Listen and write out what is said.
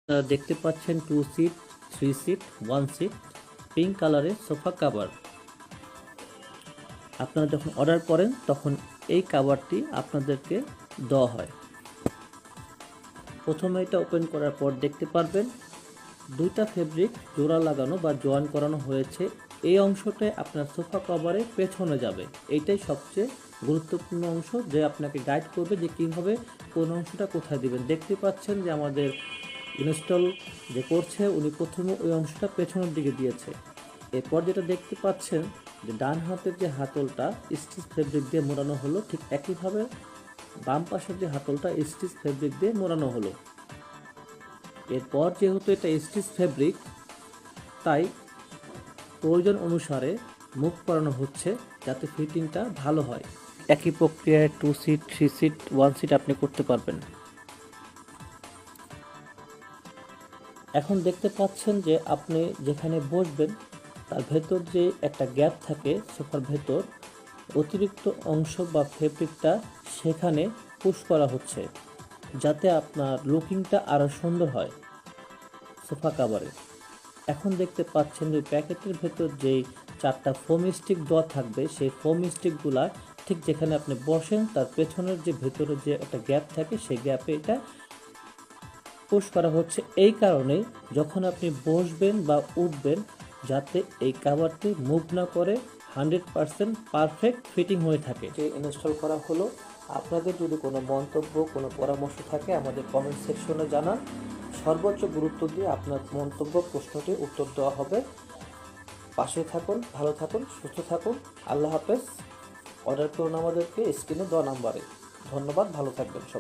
দেখতে পাচ্ছেন 2 seat, 3 seat, 1 seat pink কালারের সোফা কভার। আপনারা যখন অর্ডার করেন তখন এই কভারটি আপনাদেরকে দেওয়া হয়। প্রথমে এটা ওপেন করার পর দেখতে পারবেন দুইটা ফেব্রিক জোড়া লাগানো বা জয়েন করানো হয়েছে। এই অংশটাই আপনার সোফা কভারে পেছনে যাবে। এইটাই সবচেয়ে গুরুত্বপূর্ণ অংশ, যে আপনাকে গাইড করবে যে কীভাবে কোন অংশটা কোথায় দিবেন। দেখতে পাচ্ছেন যে আমাদের ইনস্টল যে করছে উনি প্রথমে ওই অংশটা পেছনের দিকে দিয়েছে। এরপর যেটা দেখতে পাচ্ছেন যে ডান হাতের যে হাতলটা স্টিচ ফেব্রিক দিয়ে মোড়ানো হলো, ঠিক একইভাবে বাম পাশের যে হাতলটা স্টিচ ফেব্রিক দিয়ে মোড়ানো হলো। এরপর যেহেতু এটা স্টিচ ফেব্রিক, তাই প্রয়োজন অনুসারে মুভ করানো হচ্ছে যাতে ফিটিংটা ভালো হয়। একই প্রক্রিয়ায় 2 সিট, 3 সিট, 1 সিট আপনি করতে পারবেন। এখন দেখতে পাচ্ছেন যে আপনি যেখানে বসবেন তার ভেতর যে একটা গ্যাপ থাকে সোফার ভেতর, অতিরিক্ত অংশ বা ফেব্রিকটা সেখানে পুশ করা হচ্ছে যাতে আপনার লুকিংটা আরও সুন্দর হয় সোফা কাভারে। এখন দেখতে পাচ্ছেন যে প্যাকেটের ভেতর যেই 4টা ফোম স্টিক দেওয়া থাকবে, সেই ফোম স্টিকগুলা ঠিক যেখানে আপনি বসেন তার পেছনের যে ভেতরে যে একটা গ্যাপ থাকে সেই গ্যাপে এটা পুশ করা হচ্ছে। এই কারণে যখন আপনি বসবেন বা উঠবেন যাতে এই কভারটি মুভ না করে 100% পারফেক্ট ফিটিং হয়ে থাকে। যে ইনস্টল করা হলো। আপনাদের যদি কোনো মন্তব্য, কোনো পরামর্শ থাকে আমাদের কমেন্ট সেকশনে জানান। সর্বোচ্চ গুরুত্ব দিয়ে আপনার মন্তব্য, প্রশ্নটি উত্তর দেওয়া হবে। পাশে থাকুন, ভালো থাকুন, সুস্থ থাকুন। আল্লাহ হাফেজ। অর্ডার করুন আমাদেরকে স্ক্রিনে দেওয়া নাম্বারে। ধন্যবাদ, ভালো থাকবেন সবাই।